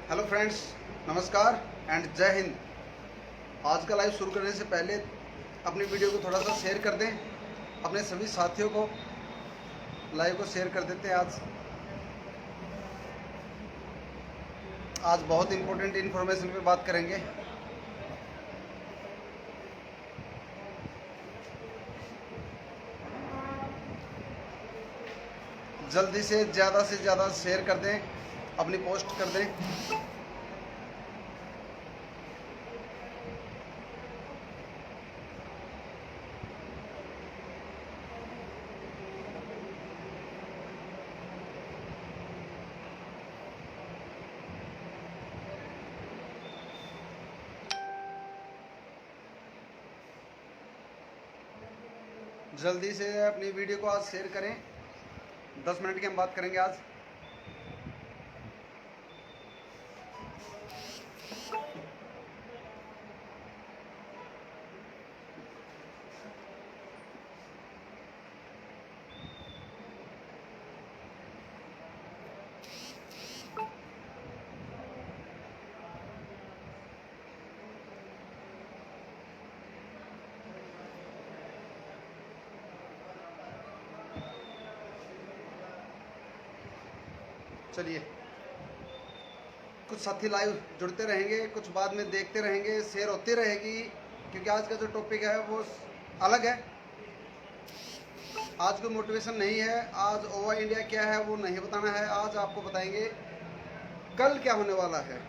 Hello friends, नमस्कार and जय हिंद। आज का लाइव शुरू करने से पहले अपनी वीडियो को थोड़ा सा शेयर कर दें, अपने सभी साथियों को लाइव को शेयर कर देते हैं। आज बहुत इंपॉर्टेंट इन्फॉर्मेशन पे बात करेंगे। जल्दी से ज़्यादा शेयर कर दें, अपनी पोस्ट कर दें। जल्दी से अपनी वीडियो को आज शेयर करें। 10 मिनट की हम बात करेंगे आज। चलिए, कुछ साथी लाइव जुड़ते रहेंगे, कुछ बाद में देखते रहेंगे, शेयर होती रहेगी, क्योंकि आज का जो टॉपिक है वो अलग है। आज कोई मोटिवेशन नहीं है, आज ओवा इंडिया क्या है वो नहीं बताना है। आज आपको बताएंगे कल क्या होने वाला है,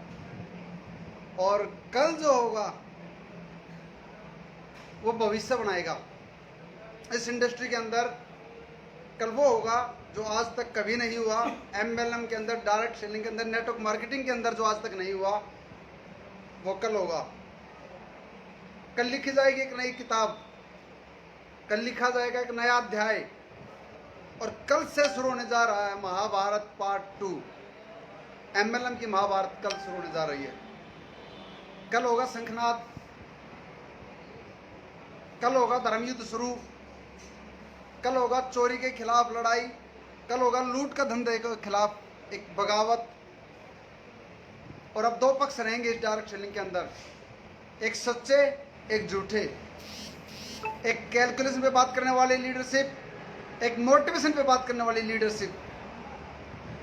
और कल जो होगा वो भविष्य बनाएगा इस इंडस्ट्री के अंदर। कल वो होगा जो आज तक कभी नहीं हुआ। MLM के अंदर, डायरेक्ट सेलिंग के अंदर, नेटवर्क मार्केटिंग के अंदर जो आज तक नहीं हुआ वो कल होगा। कल लिखी जाएगी एक नई किताब, कल लिखा जाएगा एक नया अध्याय, और कल से शुरू होने जा रहा है महाभारत पार्ट 2। MLM की महाभारत कल शुरू होने जा रही है। कल होगा शंखनाद, कल होगा धर्मयुद्ध शुरू, कल होगा चोरी के खिलाफ लड़ाई, कल होगा लूट का धंधे के खिलाफ एक बगावत। और अब दो पक्ष रहेंगे इस डायरेक्ट सेलिंग के अंदर, एक सच्चे, एक झूठे। एक कैलकुलेशन पे बात करने वाली लीडरशिप, एक मोटिवेशन पे बात करने वाली लीडरशिप,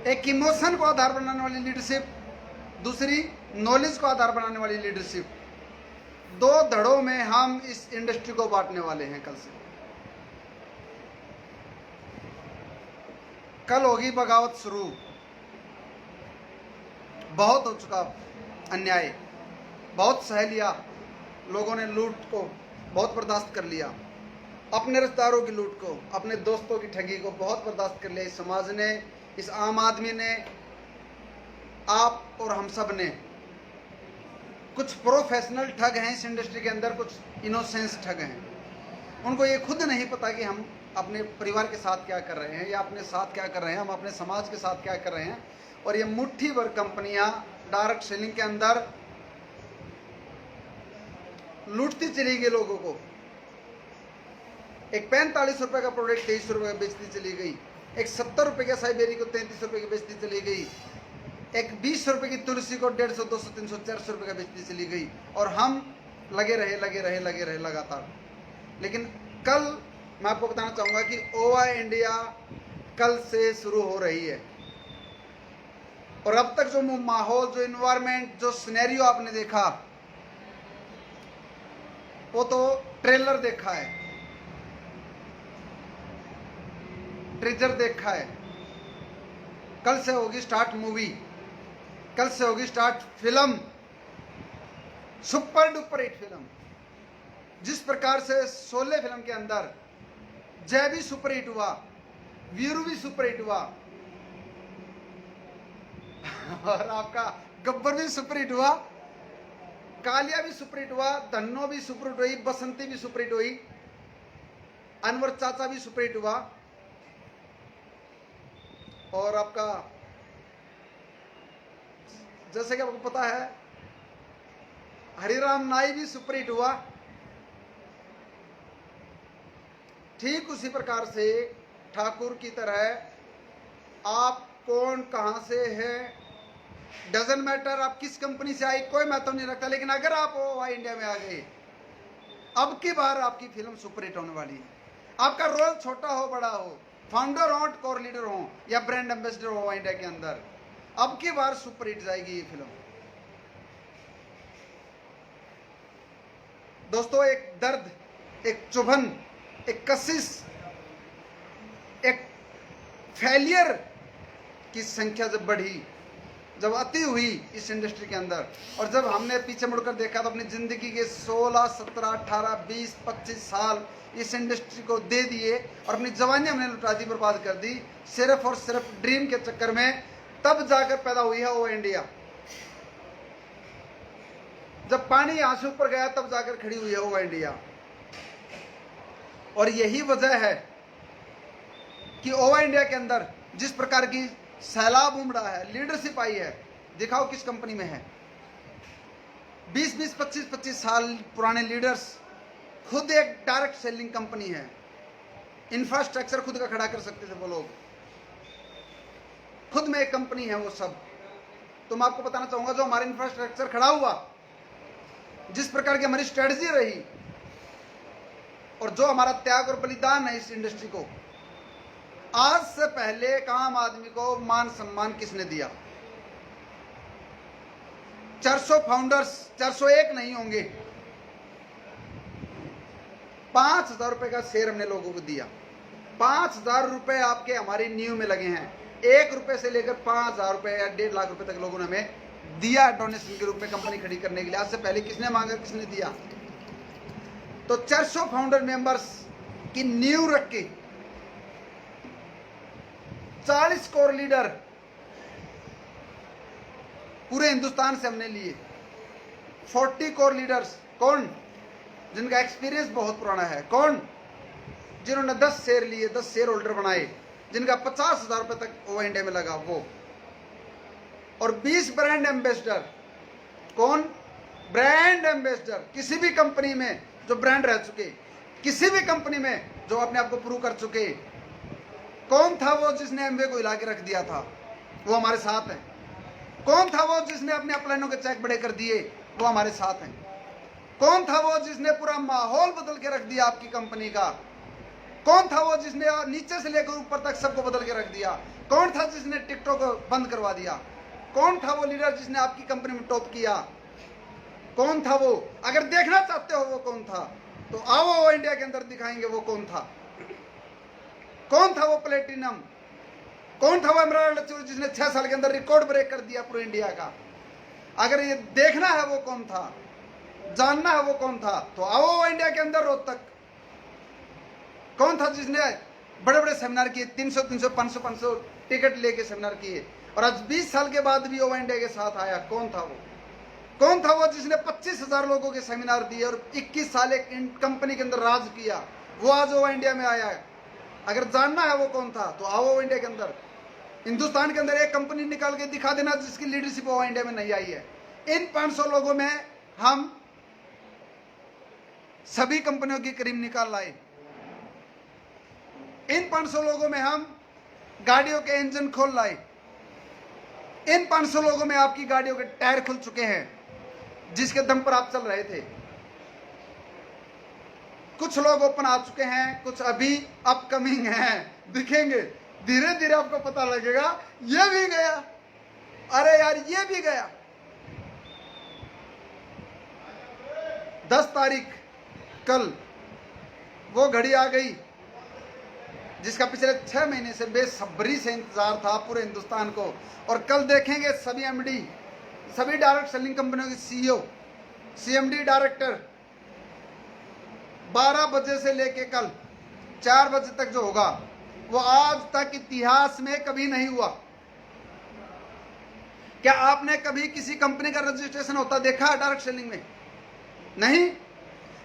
एक इमोशन को आधार बनाने वाली लीडरशिप, दूसरी नॉलेज को आधार बनाने वाली लीडरशिप। दो धड़ों में हम इस इंडस्ट्री को बांटने वाले हैं कल से। कल होगी बगावत शुरू। बहुत हो चुका अन्याय, बहुत सह लिया लोगों ने, लूट को बहुत बर्दाश्त कर लिया, अपने रिश्तेदारों की लूट को, अपने दोस्तों की ठगी को बहुत बर्दाश्त कर लिया। इस समाज ने, इस आम आदमी ने, आप और हम सब ने। कुछ प्रोफेशनल ठग हैं इस इंडस्ट्री के अंदर, कुछ इनोसेंस ठग हैं। उनको ये खुद नहीं पता कि हम अपने परिवार के साथ क्या कर रहे हैं, या अपने साथ क्या कर रहे हैं, हम अपने समाज के साथ क्या कर रहे हैं। और ये मुट्ठी भर कंपनियां डायरेक्ट सेलिंग के अंदर लूटती चली गई लोगों को। एक 45 रुपए का प्रोडक्ट 23 रुपए का बेचती चली गई, एक 70 रुपए का साइबेरी को 33 रुपए की बेचती चली गई, एक 20 रुपए की तुलसी को 150, 200, 300, 400 रुपए का बेचती चली गई। और हम लगे रहे लगातार। लेकिन कल मैं आपको बताना चाहूंगा कि ओवा इंडिया कल से शुरू हो रही है। और अब तक जो माहौल, जो इन्वायरमेंट, जो सिनेरियो आपने देखा, वो तो ट्रेलर देखा है, ट्रेजर देखा है। कल से होगी स्टार्ट मूवी, कल से होगी start film, super duper hit film. जिस प्रकार से शोले फिल्म के अंदर जय भी सुपर हिट हुआ, वीरू भी सुपर हिट हुआ, और आपका गब्बर भी सुपर हिट हुआ, कालिया भी सुपर हिट हुआ, धन्नो भी सुपर हिट हुई, बसंती भी सुपर हिट हुई, अनवर चाचा भी सुपर हिट हुआ, और आपका जैसे कि आपको पता है हरिराम नाई भी सुपर हिट हुआ। ठीक उसी प्रकार से ठाकुर की तरह आप कौन कहां से है डजंट मैटर आप किस कंपनी से आई, कोई महत्व नहीं रखता, लेकिन अगर आप ओवाई इंडिया में आ गए, अब की बार आपकी फिल्म सुपरहिट होने वाली है। आपका रोल छोटा हो बड़ा हो, फाउंडर हो, कोर लीडर हो या ब्रांड एम्बेसडर हो इंडिया के अंदर, अब की बार सुपरहिट जाएगी ये फिल्म। दोस्तों, एक दर्द, एक चुभन, एक कशिश, एक फेलियर की संख्या जब बढ़ी, जब अति हुई इस इंडस्ट्री के अंदर, और जब हमने पीछे मुड़कर देखा तो अपनी जिंदगी के 16, 17, 18, 20, 25 साल इस इंडस्ट्री को दे दिए और अपनी जवानी हमने लुटा दी, बर्बाद कर दी, सिर्फ और सिर्फ ड्रीम के चक्कर में। तब जाकर पैदा हुई है वो इंडिया। जब पानी यहां से ऊपर गया तब जाकर खड़ी हुई है वो इंडिया। और यही वजह है कि ओवा इंडिया के अंदर जिस प्रकार की सैलाब उमड़ा है, लीडरशिप आई है, दिखाओ किस कंपनी में है। 20-20, 25-25 साल पुराने लीडर्स, खुद एक डायरेक्ट सेलिंग कंपनी है, इंफ्रास्ट्रक्चर खुद का खड़ा कर सकते थे वो लोग, खुद में एक कंपनी है वो सब। तो मैं आपको बताना चाहूंगा, जो हमारा इंफ्रास्ट्रक्चर खड़ा हुआ, जिस प्रकार की हमारी स्ट्रेटजी रही और जो हमारा त्याग और बलिदान है इस इंडस्ट्री को, आज से पहले एक आम आदमी को मान सम्मान किसने दिया? 400 फाउंडर्स, 401 नहीं होंगे, 5,000 रुपए का शेयर हमने लोगों को दिया। 5,000 रुपए आपके हमारी नींव में लगे हैं। 1 रुपए से लेकर 5,000 रुपए या 1.5 लाख रुपए तक लोगों ने हमें दिया डोनेशन के रूप में कंपनी खड़ी करने के लिए। आज से पहले किसने मांगा, किसने दिया? तो 400 फाउंडर मेंबर्स की नींव रख के 40 कोर लीडर पूरे हिंदुस्तान से हमने लिए। 40 कोर लीडर्स, कौन? जिनका एक्सपीरियंस बहुत पुराना है, कौन? जिन्होंने 10 शेयर लिए, 10 शेयर होल्डर बनाए, जिनका 50,000 रुपए तक ओवा इंडिया में लगा वो। और 20 ब्रांड एम्बेसडर, कौन? ब्रांड एम्बेसडर, किसी भी कंपनी में जो ब्रांड रह चुके, किसी भी कंपनी में जो अपने आप को प्रूव कर चुके। कौन था वो जिसने एमवे को हिला के रख दिया था? वो हमारे साथ है। कौन था वो जिसने अपने अपलाइनों के चेक बड़े कर दिए? वो हमारे साथ हैं। कौन था वो जिसने पूरा माहौल बदल के रख दिया आपकी कंपनी का? कौन था वो जिसने नीचे से लेकर ऊपर तक सबको बदल के रख दिया? कौन था जिसने टिकटॉक बंद करवा दिया? कौन था वो लीडर जिसने आपकी कंपनी में टॉप किया? कौन था वो? अगर देखना चाहते हो वो कौन था तो आओ वो इंडिया के अंदर दिखाएंगे वो कौन था। कौन था वो प्लेटिनम? कौन था वो इमरान लचूर जिसने 6 साल के अंदर रिकॉर्ड ब्रेक कर दिया पूरे इंडिया का? अगर ये देखना है वो कौन था, जानना है वो कौन था, तो आओ वो इंडिया के अंदर रोहतक। कौन था जिसने बड़े बड़े सेमिनार किए, 300 500 टिकट लेके सेमिनार किए, और आज 20 साल के बाद भी ओवा इंडिया के साथ आया? कौन था वो? कौन था वो जिसने 25,000 लोगों के सेमिनार दिए और 21 साल एक कंपनी के अंदर राज किया? वो आज ओवा इंडिया में आया है। अगर जानना है वो कौन था तो आओ ओवा इंडिया के अंदर। हिंदुस्तान के अंदर एक कंपनी निकाल के दिखा देना जिसकी लीडरशिप ओवा इंडिया में नहीं आई है। इन 500 लोगों में हम सभी कंपनियों की करीब निकाल लाए। इन 500 लोगों में हम गाड़ियों के इंजन खोल लाए। इन 500 लोगों में आपकी गाड़ियों के टायर खुल चुके हैं जिसके दम पर आप चल रहे थे। कुछ लोग ओपन आ चुके हैं, कुछ अभी अपकमिंग हैं, दिखेंगे। धीरे धीरे आपको पता लगेगा ये भी गया, अरे यार ये भी गया। 10 तारीख कल वो घड़ी आ गई जिसका पिछले 6 महीने से बेसब्री से इंतजार था पूरे हिंदुस्तान को। और कल देखेंगे सभी एमडी, सभी डायरेक्ट सेलिंग कंपनियों के सीईओ, सीएमडी डायरेक्टर 12 बजे से लेके कल 4 बजे तक जो होगा वो आज तक इतिहास में कभी नहीं हुआ। क्या आपने कभी किसी कंपनी का रजिस्ट्रेशन होता देखा डायरेक्ट सेलिंग में? नहीं।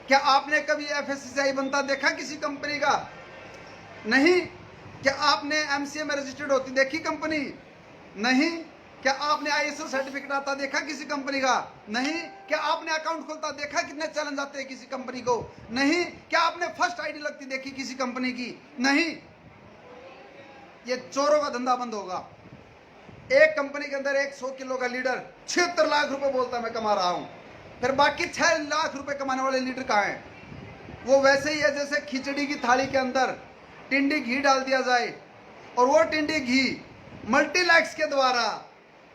क्या आपने कभी एफएससीआई बनता देखा किसी कंपनी का? नहीं। क्या आपने एमसीए में रजिस्टर्ड होती देखी कंपनी? नहीं। क्या आपने आईएसओ सर्टिफिकेट आता देखा किसी कंपनी का? नहीं। क्या आपने अकाउंट खोलता देखा कितने चैलेंज आते हैं किसी कंपनी को? नहीं। क्या आपने फर्स्ट आईडी लगती देखी किसी कंपनी की? नहीं। ये चोरों का धंधा बंद होगा। एक कंपनी के अंदर 100 किलो का लीडर 76 लाख रुपए बोलता मैं कमा रहा हूं, फिर बाकी 6 लाख रुपए कमाने वाले लीडर कहाँ हैं? वो वैसे ही है जैसे खिचड़ी की थाली के अंदर टिंडी घी डाल दिया जाए और वो टिंडी घी मल्टीलैक्स के द्वारा,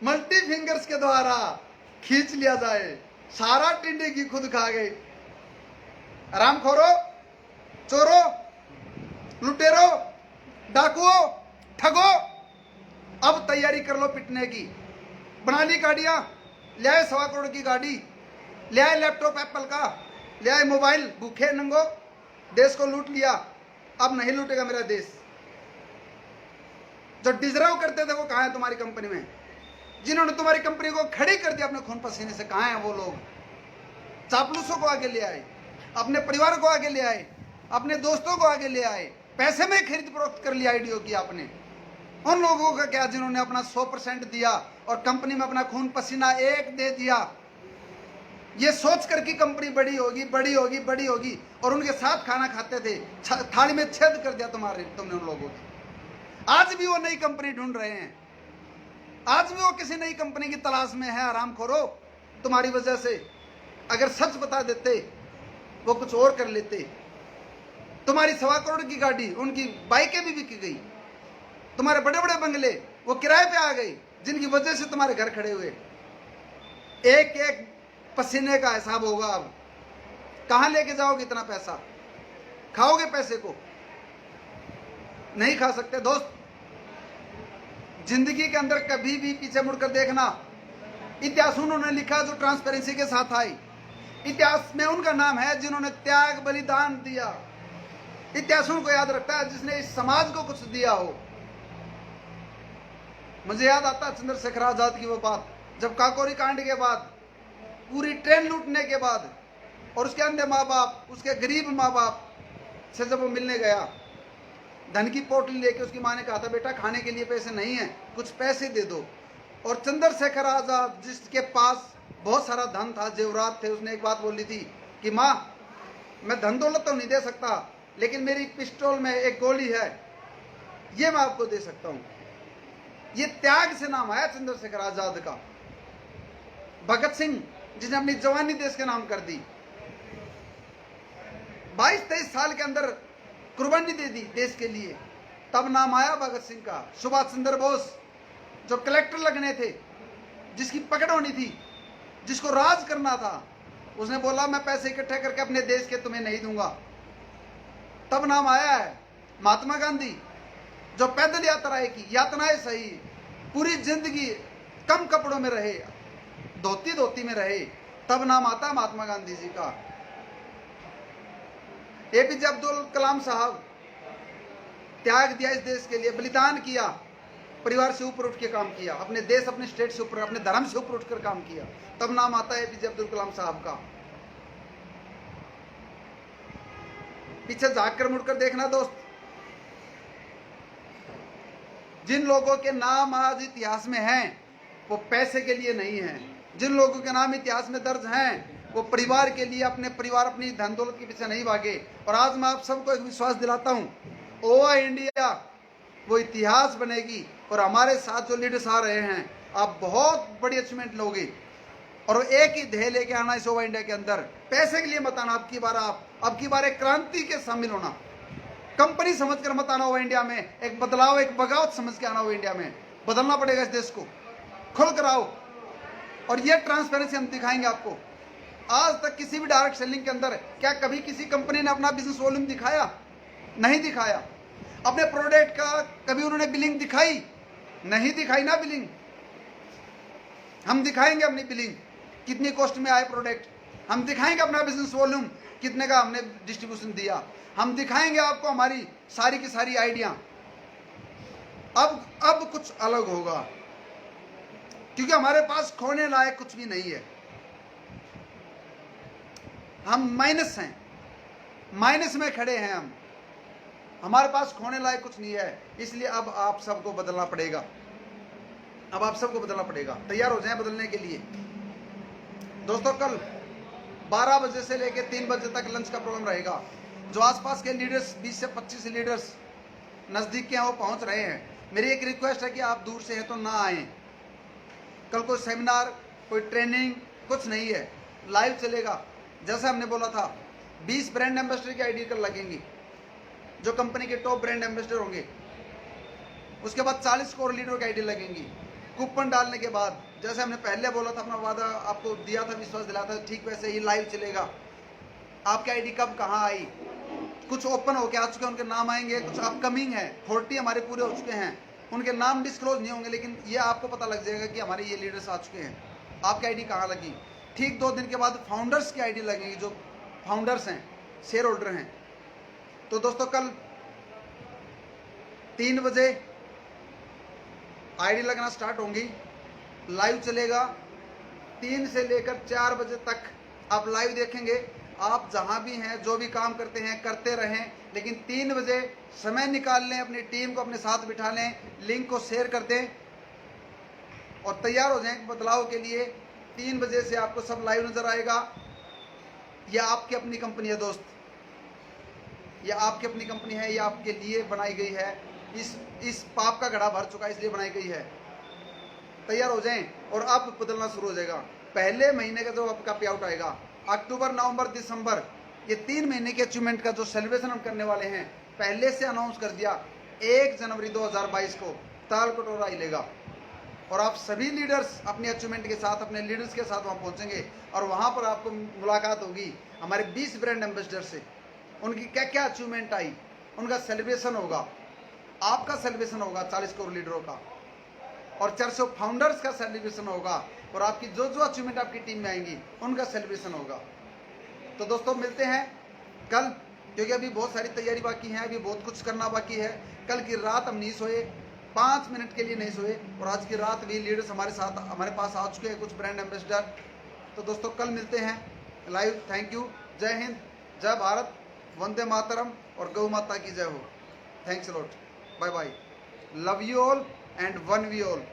मल्टी फिंगर्स के द्वारा खींच लिया जाए, सारा टिंडी घी खुद खा गए। हरामखोरो, चोरो, लुटेरो, डाकुओ, ठगो, अब तैयारी कर लो पिटने की। बना ली गाड़ियां, ले आए 1.25 करोड़ की गाड़ी, ले आए लैपटॉप एप्पल का, ले आए मोबाइल, भूखे नंगो, देश को लूट लिया। अब नहीं लूटेगा मेरा देश। जो डिजर्व करते थे वो कहाँ है तुम्हारी कंपनी में? जिन्होंने तुम्हारी कंपनी को खड़ी कर दिया अपने खून पसीने से, कहाँ हैं वो लोग? चापलूसों को आगे ले आए, अपने परिवार को आगे ले आए, अपने दोस्तों को आगे ले आए, पैसे में खरीद फरोख्त कर लिया आईडियो की आपने। उन लोगों का क्या जिन्होंने अपना 100% दिया और कंपनी में अपना खून पसीना एक दे दिया, ये सोच कर कि कंपनी बड़ी होगी, बड़ी होगी, बड़ी होगी, और उनके साथ खाना खाते थे, थाली में छेद कर दिया तुमने उन लोगों की। आज भी वो नई कंपनी ढूंढ रहे हैं, आज भी वो किसी नई कंपनी की तलाश में है। हरामखोरो, तुम्हारी वजह से अगर सच बता देते वो कुछ और कर लेते। तुम्हारी 1.25 करोड़ की गाड़ी, उनकी बाइकें भी बिक गई, तुम्हारे बड़े बड़े बंगले वो किराए पे आ गए, जिनकी वजह से तुम्हारे घर खड़े हुए। एक एक पसीने का हिसाब होगा। अब कहां लेके जाओगे इतना पैसा? खाओगे पैसे को? नहीं खा सकते दोस्त। जिंदगी के अंदर कभी भी पीछे मुड़कर देखना। इतिहास उन्होंने लिखा जो ट्रांसपेरेंसी के साथ आई। इतिहास में उनका नाम है जिन्होंने त्याग बलिदान दिया। इतिहास उनको याद रखता है जिसने इस समाज को कुछ दिया हो। मुझे याद आता है चंद्रशेखर आजाद की वो बात, जब काकोरी कांड के बाद, पूरी ट्रेन लूटने के बाद, और उसके अंधे माँ बाप, उसके गरीब माँ बाप से जब वो मिलने गया, धन की पोटली लेके उसकी माँ ने कहा था बेटा खाने के लिए पैसे नहीं है, कुछ पैसे दे दो। और चंद्रशेखर आजाद जिसके पास बहुत सारा धन था, जेवरात थे, उसने एक बात बोली थी कि माँ मैं धन दौलत तो नहीं दे सकता, लेकिन मेरी पिस्टल में एक गोली है, ये मैं आपको दे सकता हूं। ये त्याग से नाम आया चंद्रशेखर आजाद का। भगत सिंह जिसने अपनी जवानी देश के नाम कर दी, 22-23 साल के अंदर कुर्बानी दे दी देश के लिए, तब नाम आया भगत सिंह का। सुभाष चंद्र बोस जो कलेक्टर लगने थे, जिसकी पकड़ होनी थी, जिसको राज करना था, उसने बोला मैं पैसे इकट्ठे करके अपने देश के तुम्हें नहीं दूंगा, तब नाम आया है। महात्मा गांधी जो पैदल यात्राएं की, यातनाएं सही, पूरी जिंदगी कम कपड़ों में रहे, धोती में रहे, तब नाम आता है महात्मा गांधी जी का। एपीजे अब्दुल कलाम साहब त्याग दिया इस देश के लिए, बलिदान किया, परिवार से ऊपर उठ के काम किया, अपने देश, अपने स्टेट से ऊपर, अपने धर्म से ऊपर उठकर काम किया, तब नाम आता है एपीजे अब्दुल कलाम साहब का। पीछे जाकर मुड़कर देखना दोस्त, जिन लोगों के नाम आज इतिहास में हैं वो पैसे के लिए नहीं हैं। जिन लोगों के नाम इतिहास में दर्ज हैं वो परिवार के लिए, अपने परिवार, अपनी धन दौलत के पीछे नहीं भागे। और आज मैं आप सबको एक विश्वास दिलाता हूं, ओवा इंडिया वो इतिहास बनेगी। और हमारे साथ जो लीडर्स आ रहे हैं, आप बहुत बड़ी अचीवमेंट लोगे। और एक ही ध्येय लेके आना इस ओवा इंडिया के अंदर, पैसे के लिए मत आना। अब की बार एक क्रांति के शामिल होना, कंपनी समझकर मत आना। ओवा इंडिया में एक बदलाव, एक बगावत समझ के आना। ओवा इंडिया में बदलना पड़ेगा इस देश को, खुल कर आओ। और ये ट्रांसपेरेंसी हम दिखाएंगे आपको। आज तक किसी भी डायरेक्ट सेलिंग के अंदर क्या कभी किसी कंपनी ने अपना बिजनेस वॉल्यूम दिखाया? नहीं दिखाया। अपने प्रोडक्ट का कभी उन्होंने बिलिंग दिखाई? नहीं दिखाई ना बिलिंग। हम दिखाएंगे अपनी बिलिंग, कितनी कॉस्ट में आए प्रोडक्ट। हम दिखाएंगे अपना बिजनेस वॉल्यूम, कितने का हमने डिस्ट्रीब्यूशन दिया। हम दिखाएंगे आपको हमारी सारी की सारी आइडिया। अब कुछ अलग होगा, क्योंकि हमारे पास खोने लायक कुछ भी नहीं है। हम माइनस हैं, माइनस में खड़े हैं हम। हमारे पास खोने लायक कुछ नहीं है। इसलिए अब आप सबको बदलना पड़ेगा। अब आप सबको बदलना पड़ेगा। तैयार हो जाएं बदलने के लिए दोस्तों। कल 12 बजे से लेकर 3 बजे तक लंच का प्रोग्राम रहेगा। जो आसपास के लीडर्स, 20 से 25 लीडर्स नज़दीक के हैं, वो पहुंच रहे हैं। मेरी एक रिक्वेस्ट है कि आप दूर से हैं तो ना आएँ, कल कोई सेमिनार, कोई ट्रेनिंग कुछ नहीं है, लाइव चलेगा। जैसे हमने बोला था 20 ब्रांड एम्बेसडर की आईडी कल लगेंगी, जो कंपनी के टॉप ब्रांड एम्बेसडर होंगे। उसके बाद 40 कोर लीडरों की आईडी लगेंगी। कूपन डालने के बाद, जैसे हमने पहले बोला था, अपना वादा आपको दिया था, विश्वास दिलाया था, ठीक वैसे ही लाइव चलेगा। आपकी आईडी कब कहाँ आई, कुछ ओपन होके आ चुके हैं, उनके नाम आएंगे, कुछ अपकमिंग है, 40 हमारे पूरे हो चुके हैं, उनके नाम डिस्क्लोज नहीं होंगे, लेकिन ये आपको पता लग जाएगा कि हमारे ये लीडर्स आ चुके हैं। आपकी आईडी कहाँ लगी? ठीक 2 दिन के बाद फाउंडर्स की आईडी लगेगी, जो फाउंडर्स हैं, शेयर होल्डर हैं। तो दोस्तों कल 3 बजे आईडी लगना स्टार्ट होंगी, लाइव चलेगा। 3 से लेकर 4 बजे तक आप लाइव देखेंगे। आप जहां भी हैं, जो भी काम करते हैं करते रहें, लेकिन 3 बजे समय निकाल लें, अपनी टीम को अपने साथ बिठा लें, लिंक को शेयर कर दें और तैयार हो जाएं बदलाव के लिए। 3 बजे से आपको सब लाइव नजर आएगा। यह आपकी अपनी कंपनी है दोस्त, यह आपकी अपनी कंपनी है, यह आपके लिए बनाई गई है। इस पाप का घड़ा भर चुका है, इसलिए बनाई गई है। तैयार हो जाएं और अब बदलना शुरू हो जाएगा। पहले महीने का जो आपका पे आउट आएगा, अक्टूबर, नवंबर, दिसंबर, ये 3 महीने के अचीवमेंट का जो सेलिब्रेशन हम करने वाले हैं, पहले से अनाउंस कर दिया। 1 जनवरी 2022 को ताल कटोरा हिलेगा और आप सभी लीडर्स अपने अचीवमेंट के साथ, अपने लीडर्स के साथ वहां पहुंचेंगे और वहां पर आपको मुलाकात होगी हमारे 20 ब्रांड एम्बेसडर से। उनकी क्या क्या अचीवमेंट आई, उनका सेलिब्रेशन होगा, आपका सेलिब्रेशन होगा 40 करोड़ लीडरों का, और 400 फाउंडर्स का सेलिब्रेशन होगा, और आपकी जो जो अचीवमेंट आपकी टीम में आएंगी उनका सेलिब्रेशन होगा। तो दोस्तों मिलते हैं कल, क्योंकि अभी बहुत सारी तैयारी बाकी है, अभी बहुत कुछ करना बाकी है। कल की रात हम नहीं सोए, 5 मिनट के लिए नहीं सोए, और आज की रात भी लीडर्स हमारे साथ, हमारे पास आ चुके हैं, कुछ ब्रांड एम्बेसडर। तो दोस्तों कल मिलते हैं लाइव। Thank you. जय हिंद, जय भारत, वंदे मातरम और गौ माता की जय हो। Thanks a lot, bye bye, love you all and one we all.